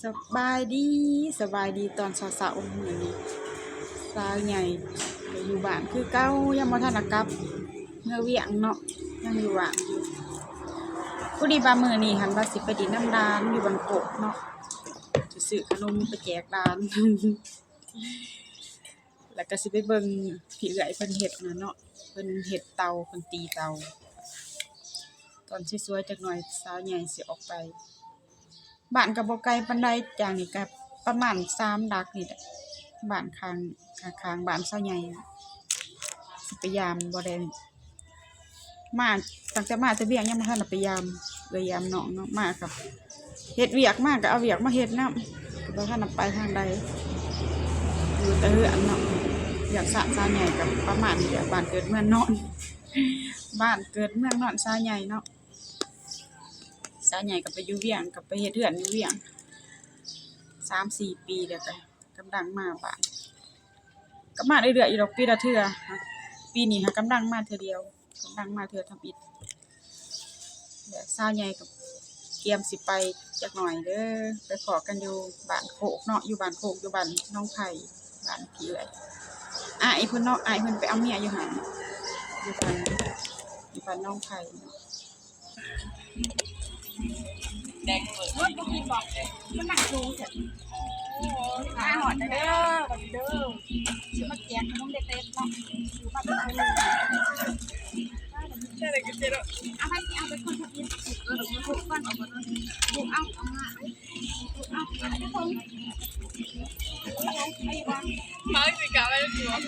สบายดีตอนเช้าๆมื้อนี้สาวใหญ่ก็อยู่บ้านคือเก่ายังบ่ทันได้กลับเมื่อเวียงเนาะยังอยู่บ้านอยู่พอดีว่ามื้อนี้หันว่าสิไปดินน้ำร้านอยู่บ้านโกกเนาะสิซื้อขนมไปแจกร้าน แล้วก็สิไปเบิ่งพี่เอื้อยเพิ่นเฮ็ดน่ะเนาะเพิ่นเฮ็ดเตาเพิ่นตีเตาตอนสวยๆจักหน่อยสาวใหญ่สิออกไปบ้านก็บ่ไกลปานใดจากนี้ก็ประมาณ3ลักนี่แหละบ้านข้างบ้านสาวใหญ่สิไปยามบ่ได้มาตั้งแต่มาแต่เวียงยังบ่ทันได้ไปยามเลยยามน้องเนาะมากับเฮ็ดเวียกมาก็เอาเวียกมาเฮ็ดนำบ่ทันได้ไปทางใดอยู่แต่เฮือนเนาะอยากสะสาวใหญ่กับประมาณนี้แหละบ้านเกิดเมืองนอนบ้านเกิดเมืองนอนสาวใหญ่เนาะสาวใหญ่ก็ไปอยู่เวียงก็ไปเฮ็ดเฮือนอยู่เวียง 3-4 ปีแล้วก็กำลังมาบ้านก็มาเรื่อยๆอยู่ดอกปีละเทื่อปีนี้หากำลังมาเทื่อเดียวกำลังมาเทื่อทำอิฐแล้วสาวใหญ่ก็เตรียมสิไปจักหน่อยเด้อไปขอกันอยู่บ้านโคกเนาะอยู่บ้านโคกอยู่บ้านน้องไผ่บ้านพี่เอื้อยอ้ายเพิ่นเนาะอ้ายเพิ่นไปเอาเมียอยู่หั่นอยู่บ้านน้องไผ่เนาะแดงเบิดรถบ่มีบอกเลยมันหนักสูงเถอะโอ้ขาหอดเด้อบัดเด้อสิมาแจกขนมเด็กๆเนาะอยู่มาเป็นคนใช่เลยก็เจอเอาไปสิเอาไปคนทับยินทุกคนออกมาเลยถูกเอามาถูกเอาทุกคนมาสิกะไว้สิว่า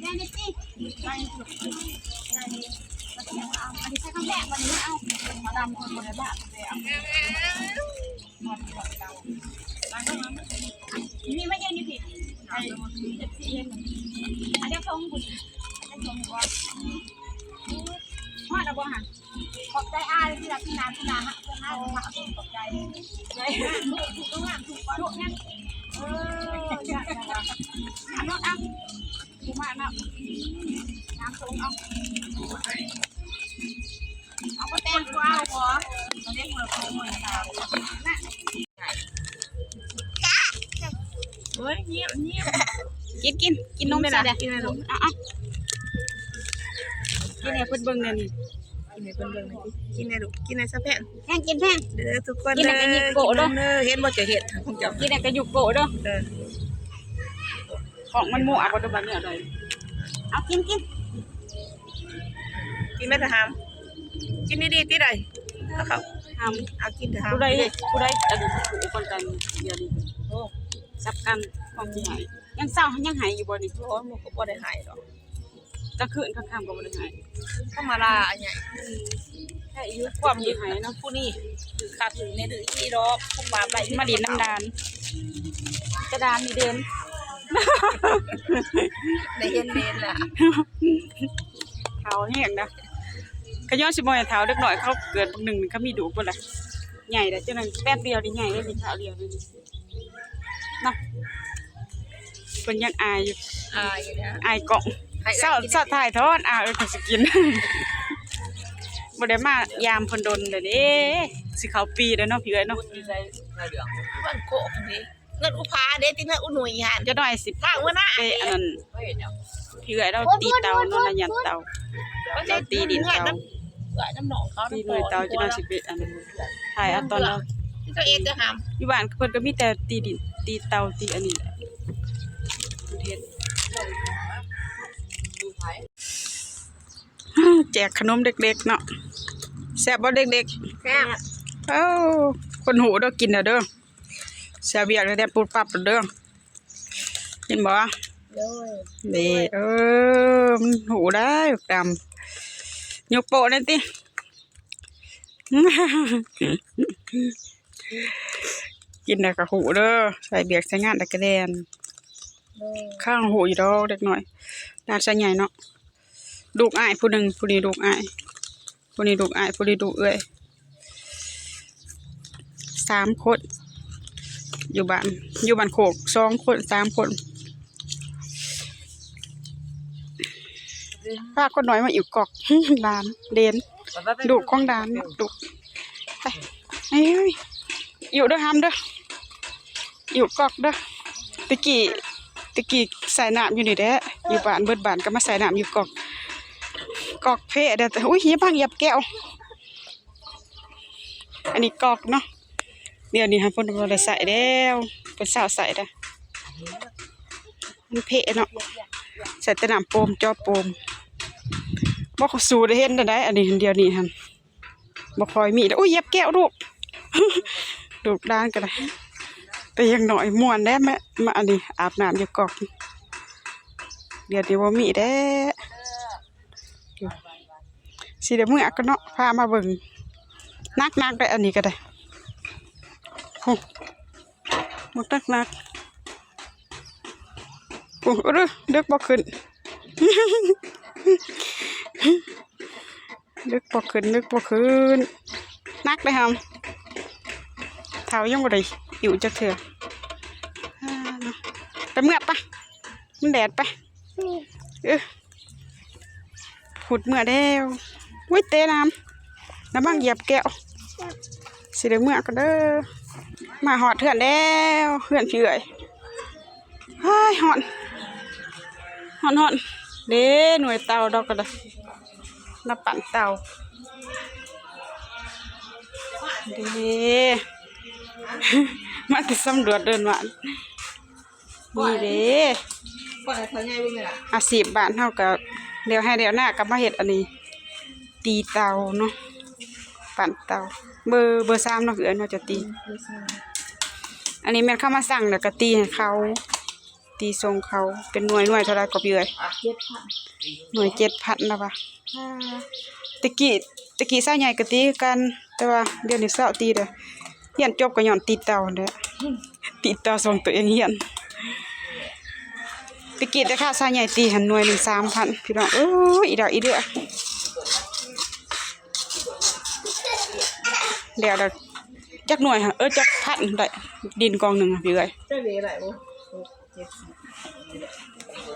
แม่นี่สิไปสุดได้ดีอันนี้ใช้คำแรกวันนี้เอามาดำคนบริบาลเลยเอานี่ไม่ยังนี่ผิดไอ้เจ็บที่เห็นอันเดียวทงบุญอันเดียวทงว่าว่าเราบอกหันขอบใจอาที่รักที่นานฮะเพื่อนอาขอบใจใจถูกต้องงานถูกก่อนถูกงั้นอยากอันนั้นอ่ะถูกมากนะน้ำทงเอาไปแต่งตัวเอาหัวเราเรียกมือเขามือตาน่ะเฮ้ยเงียบกินนมสิเด้กินอะไรลูกเอากินอะไรเพิ่นเบิ่งเนี่ยนี่กินอะไรเพิ่นเบิ่งนี่กินอะไรลูกกินอะไรซะแพนแพงกินแพงเด้อทุกคนกินอะไรกันยิบโกะเด้อเห็นบ่จะเห็ดของเจ้ากินอะไรกันยุบโกะเด้อของมันหมูอ่ะบ่ได้บัดเนี่ยเลยเอากินไม่ทำกินดีๆที่ใดเอาเขาทำเอากินเถอะผู้ใดอันผู้คนกันเดียวนี้โอ้ซับกันความที่หายยังเศร้ายังหายอยู่บ่นี่โอ้มันก็บ่ได้หายหรอกกลางคืนกลางค่ำก็บ่ได้หายธรรมดาอันใหญ่แค่อายุความที่หายเนาะผู้นี้คือขาดถึงในดื้ออีดอกพวกว่าใบมาดินน้ำดานกระดานนี่เด่นได้เห็นเด่นล่ะเท้าแห้งนะขย้อนสิบ่ให้เท้าเล็กน้อยเขาเกิดหนึ่งเขามีดูบ่ล่ะใหญ่แล้วจังนั้นแป๊บเดียวนี่ใหญ่ได้สิเท้าเดียวนี่เนาะเพิ่นยังอายอยู่นะอายกล่องเช้าถ่ายทอดก็สิกินบ่ได้มายามเพิ่นดนเด้อเด้สิเข้าปีแล้วเนาะพี่เอ้ยเนาะบ้านโคกนี่เงินอุพาเด้ที่เงินอุหนุ่ยหั่นจะน้อยสิข้างมื้อหน้าอันนั้นพี่เอ้ยเราตีเตาเนาะละยันเตาเราตีดินเตาน้ำหนองเขาตีหน่วยเตาจะน่าสิเป็นอันถ่ายเอาตอนเราตัวเองจะหามอยู่บ้านเพิ่นก็มีแต่ตีดินตีเตาตีอันนี้แหละเฮ็ดแจกขนมเด็กๆเนาะแซ่บบ่เด็กๆแซ่บเอ้าคนหูเด้อกินเด้อแซ่บเวียกได้ปุ๊บปั๊บเด้อเห็นบ่นี่มันหูได้ดำยกโปะนั่นติกินได้กับหูเด้อใส่เบียกใส่งานตะกะแดนข้างหูอยู่ดอกเด็กหน่อยด้านใส่ใหญ่เนาะลูกอ้ายผู้หนึ่งผู้นี้ลูกอ้ายผู้นี้ลูกอ้ายผู้นี้ลูกเอ้ย3 คนอยู่บ้านโคก2 คน3 คนป้าคนน้อยมาอยู่กอกร้านเดนดุของร้านดุไป เอ้ยอยู่เด้อห้ามเด้ออยู่กอกเด้อตะกี้ใส่น้ำอยู่นี่แหละอยู่บ้านเบิดบ้านก็มาใส่น้ำอยู่กอกเพะเด้อแต่อุ้ยอย่าพังเหยียบแก้วอันนี้กอกเนาะเดี๋ยวนี้ฮะเพิ่นบ่ได้ใส่แล้วเพิ่นสาวใส่เด้อมันเพะเนาะใส่แต่น้ำโปมจอโปมบ่เขาสู้ได้เห็นได้อันนี้เดียวนี้หั่นบ่ค่อยมีโอ้ยเหยียบแก้วลูก ลูกด้านก็ได้แต่ยังหน่อยม่วนแด้มาอันนี้อาบน้ำอยู่กอกเดี๋ยวบ่มีแด้สิเดี๋ยวมื้อก็เนาะพามาเบิ่งนักได้อันนี้ก็ได้โอ้หมดนักโอ้เด็กบ่ขึ้น นึกบ่ขึ้นนักเลยครับเท้ายังบ่ได้อยู่จักเถื่อไปเมื่อปะมันแดดปะหุดเมื่อแล้ววิ่งเตะน้ำบ้างเหยียบแก้วสิเดี๋ยวเมื่อก็เด้อมาหอดเถื่อนแล้วเถื่อนเฉยเฮ้ยหอนเด้หน่วยเตาดอกก็ได้นับปั่นเตาเด้มาติดสำรวจเดินมานี่เด้อาชีพบ้านเท่ากับเดี๋ยวให้เดี๋ยวหน้ากับมาเห็ดอันนี้ตีเตาเนาะปั่นเตาเบอร์3เนาะเพื่อนเราจะตีอันนี้แม่เข้ามาสั่งแล้วก็ตีให้เขาตีทรงเขาเป็นหน่วยเท่าไรก็เบื่อหน่วย7,000นะปะตะกี้สาวใหญ่ก็ตีกันแต่ว่าเดี๋ยวนี้สาวตีเด้อเฮียนจบก็ย้อนตีเตาเด้อตีเตาส่งตัวเองเฮียนตะกี้แต่ค่าสาวใหญ่ตีหันหน่วยนึง 3,000พี่น้องอีดอกอีเด้อเดี๋ยวจักหน่วยค่ะจักพันได้ดินกองหนึ่งพี่เอ้ย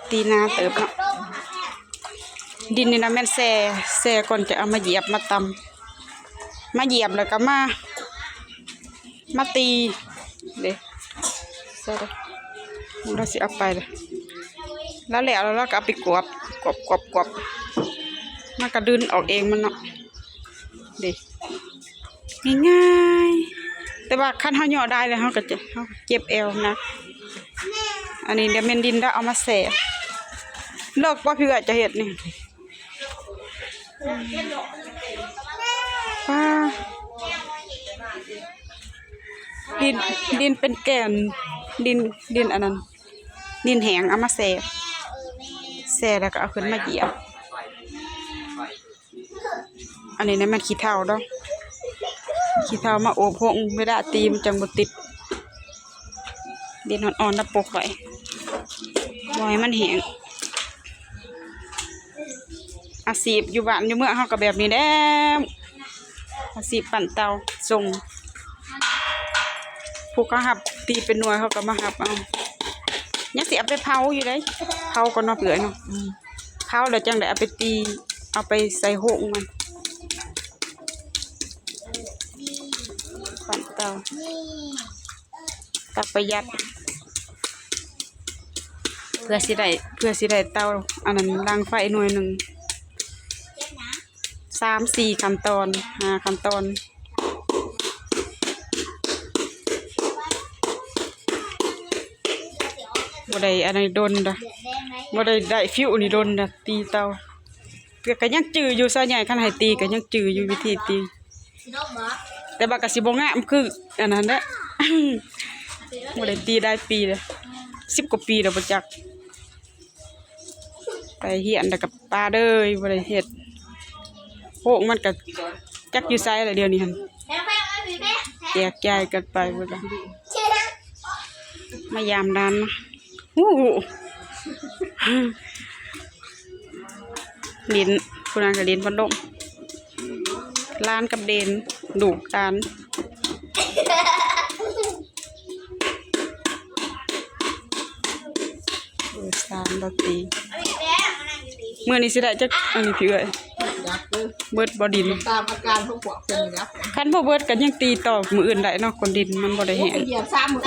ตีนาเติบเนาะดินนี่นะแม่นแซ่ก่อนจะเอามาเหยียบมาตำมาเหยียบแล้วก็มาตีเด้ใช่เด้เราสิเอาไปเลยแล้วเราก็เอาไปกวบมันก็ดึงออกเองมันเนาะเด้ง่ายๆแต่ว่าคันเฮาย่อได้แล้วเฮาก็จะเจ็บเอวนะอันนี้เดี๋ยวแม่นดินแล้วเอามาแส่เลิกว่าพี่ว่าจะเฮ็ดนี่ดินเป็นแก่นดินอันนั้นดินแห้งเอามาแส่แล้วก็เอาขึ้นมาเหยียบอันนี้เนี่ยมันขี้เถ้าเนาะขี้เถ้ามาโอบพงไม่ได้ตีมันจังบ่ติดดินอ่อนๆตะปกไว้บ่ให้มันแห้งอาชีพอยู่บ้านอยู่เมืองเฮาก็แบบนี้แหละอาชีพปั่นเตาส่งผู้เขาหับตีเป็นหน่วยเขาก็มาหับเอายังสิเอาไปเผาอยู่เลยเผาก็นอกเปลือยเนาะเผาแล้วจังได้เอาไปตีเอาไปใส่โหงมันปั่นเตาตักประหยัดเพื่อสิได้เตาอันนั้นล้างไฟหน่วยหนึ่ง3-4 ขั้นตอน5 ขั้นตอนบ่ได้อันนี้โดนดะบ่ได้ฟิวนี่โดนดะตีเตาก็ยังจื้ออยู่ซะใหญ่คันให้ตีก็ยังจื้ออยู่วิธีตีแต่ว่าก็สิบ่งามคืออันนั้นแหละ บ่ได้ตีได้ปีเลย10 กว่าปีแล้วบ่จักไปเฮียนแล้วกับป้าเด้อบ่ได้เฮ็ดโหกมันก็จักอยู่ไสแล้วเดี๋ยวนี้หั่นแจกจ่ายกันไปเบิดละมายามดานนะดินผู้นั้นก็ดินพัดลมล้านกับเดนดูกตาล3 ดอกตีมื้อนี้สิได้จักอันนี้พี่เอ้ย นักเด้อ เบิดบ่ดิน ตามอาการพวกพวกเป็นนี่นะ คันบ่เบิดก็ยังตีต่อมื้ออื่นได้เนาะคนดินมันบ่ได้แห้ง เหยียบซ้ำมือ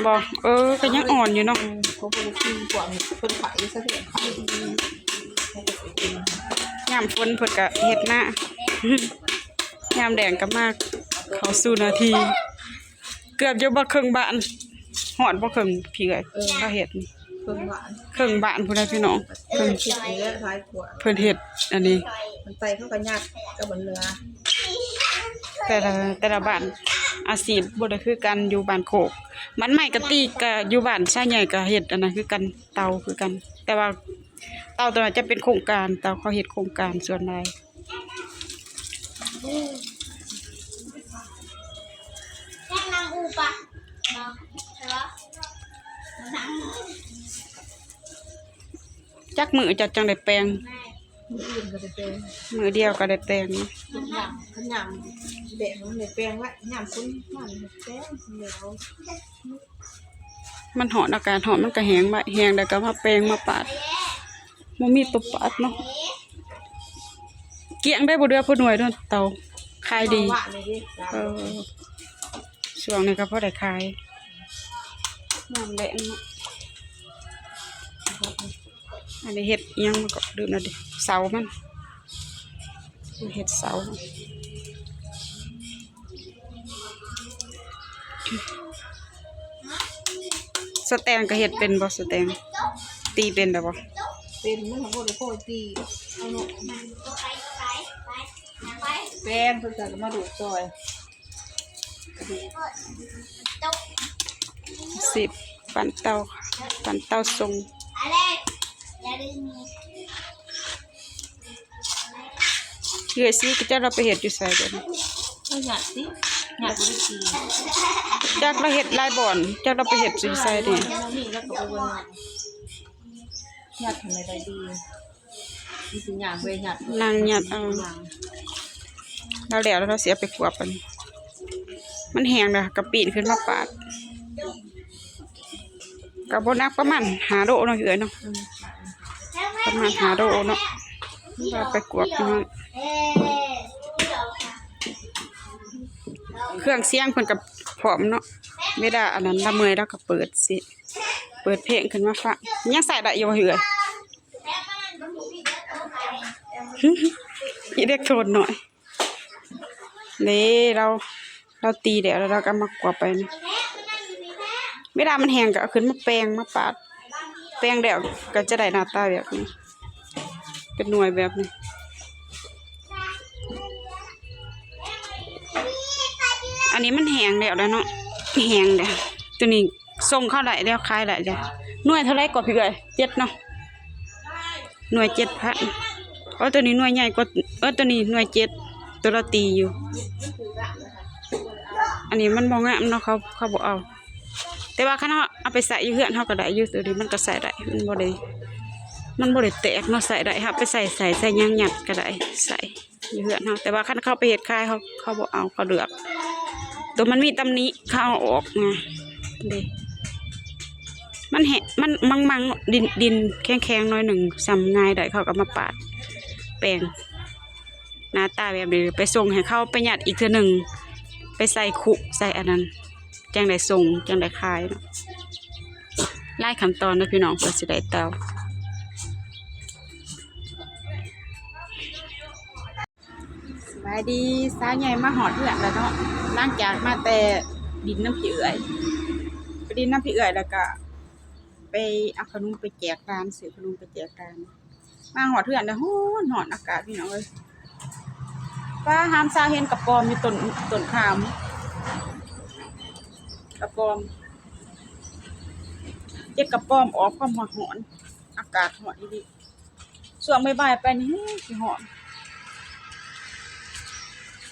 บ่ก็ยังอ่อนอยู่เนาะ เขาเป็นกินพวกเป็นไผ่ซะเถอะไผ่ ยามฝนเพิ่นก็เฮ็ดหน้ายามแดงก็มากเข้าสู่นาที เกือบจะบ่ครึ่งบ้านฮอดบ่ครึ่งพี่เอ้ยก็เฮ็ดนี่ เพิ่งหวาน ครึ่งบ้านพุ่นน่ะพี่น้อง เพิ่งคิดอย่างนี้ท้ายขวด เพิ่นเฮ็ดอันนี้ มันใส่เข้ากันยากกับบนเรือ แต่ละบ้านอาชีพบ่ได้คือกันอยู่บ้านโคกมันใหม่กะตีก็อยู่บ้านชายใหญ่ก็เฮ็ดอันนั้นคือกันเตาคือกัน แต่ว่าเตาตัวนั้นจะเป็นโครงการเตาเขาเฮ็ดโครงการส่วนใหญ่ แค่นางอูปะเนาะใช่ปะนาง จักมื้อจักจังได้แปลง มืออื่นก็จะเป็น มื้อเดียวก็ได้แปลงเนาะ ขยำแดดมันเลยแปลงละยำคุ้นมันแปลงเดี๋ยว มันหอนอากาศหอนมันก็แห้งไว้แห้งแล้วก็มาแปลงมาปาดบ่มีตัวปาดเนาะเกี่ยงได้บ่เดือผู้หน่วยเด้อเตาขายดี หวานเลยดิ เออช่วงนี้ก็พอได้ขายน้ำแดงเนาะอันนี้เห็ดอิหยังมันก็ดื่มนะดิเสามันเห็ดเสาสแตงก็เห็ดเป็นบ่สแตงตีเป็นได้บ่ เป็นมันของคนโคตรตีเอาเนาะ ตัวไปไป แป้งเพื่อจะมาดูดซอย ตก สิบปั่นเต้าทรง อะไรอย่าลืม เหือสิก็จะเราไปเห็ดอยู่ไสเด้อ ก็หยาดสิหยาดไม่ตี จักเราเห็ดหลายบ่อนจักเราไปเห็ดอยู่ไสนี่ นี่แล้วก็ไปวนหยาดทำไมได้ดีมีสิหยาดเว้ยหยาด นางหยัดเอาเราแล้วเราเสียไปขวบมันมันแห้งนะกระปีนขึ้นมาปาดกับบนักประมาณ5 โลเนาะเหือเนาะประมาณ5 โลเนาะเราไปกวบมันเครื่องเสียงเพิ่นกับพร้อมเนาะเวลาอันนั้นละเมอยแล้วก็เปิดเพลงขึ้นมาฟังยังใส่ได้อยู่บ่เหืออีเด็กโทนหน่อยนี่เราตีเดี๋ยวเราก็มากวบไปนะเวลามันแห้งก็เอาขึ้นมาแปรงมาปาดแปรงเดี๋ยวก็จะได้หน้าตาแบบนี้เป็นหน่วยแบบนี้อันนี้มันแห้งแล้วเนาะแห้งแล้วตัวนี้ส่งเข้าได้แล้วขายได้จ้ะหน่วยเท่าไรก็พี่เอ้ย7เนาะหน่วย7,000ตัวนี้หน่วยใหญ่กว่าตัวนี้หน่วย7ตัวเราตีอยู่ อันนี้มันบ่งามเนาะเขาบ่เอาแต่ว่าคันเฮาเอาไปใส่อยู่เฮือนเฮาก็ได้อยู่ตัวนี้มันก็ใส่ได้มันบ่ได้แตกเนาะใส่ได้ครับไปใส่ยางหยัดก็ได้ใส่อยู่เฮือนเฮาแต่ว่าคันเขาไปเฮ็ดขายเขาบ่เอาเขาเลือกตัวมันมีตำหนิเขาเอาออกไงเด้มันแหะมันมังดินแข็งๆหน่อยหนึ่งซ้ำง่ายได้เขาก็มาปาดแปรงหน้าตาแบบนี้ไปส่งให้เขาไปหยัดอีกเทื่อหนึ่งไปใส่คุใส่อันนั้นจังได้ส่งจังได้ขายเนาะไล่ขั้นตอนนะพี่น้องเพื่อสิได้เตาสบายดีสาวใหญ่มาหอดเถื่อนแล้วเนาะล้างจากมาแต่ดินน้ำผีเอื่อยไปดินน้ำผีเอื่อยแล้วก็ไปเอาขนมไปแจกร้านซื้อขนมไปแจกร้านมาหอดเถื่อนแล้วหอนอากาศพี่น้องเลยป้าหามซาเห็นกระปอมอยู่ต้นขามกระปอมเจ็ดกระปอมออกความหอนอากาศหอนดีส่วงบ่ายๆไปนี่สิหอน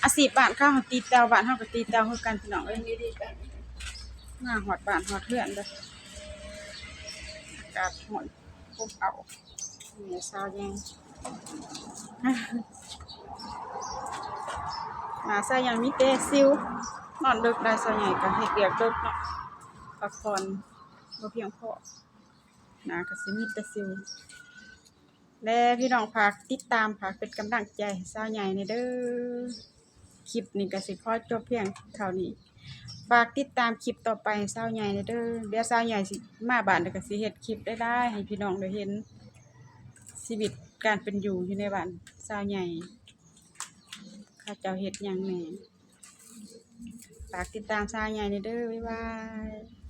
อาชีพบ้านข้าวตีเตาบ้านเฮาก็ตีเตาคือกันพี่น้องเอ้ยมาหอดบ้านหอดเพื่อนเด้ออากาศหอนพบเอาเนี่ยซาวแยงซาวยังมีแต่ซิวนอนดึกได้ซาวใหญ่ก็เฮ็ดเวียกดึกเนาะพักผ่อนบ่เพียงพอก็สิมีแต่ซิว และพี่น้องฝากติดตามฝากเป็นกำลังใจให้สาวใหญ่ในเด้อคลิปนี้ก็สิขอจบเพียงเท่านี้ฝากติดตามคลิปต่อไปให้สาวใหญ่ในเด้อเดี๋ยวสาวใหญ่สิมาบ้านแล้วก็สิเฮ็ดคลิปได้ให้พี่น้องได้เห็นชีวิตการเป็นอยู่ในบ้านสาวใหญ่เขาเจ้าเฮ็ดหยังแหน่ฝากติดตามสาวใหญ่ในเด้อบ๊ายบาย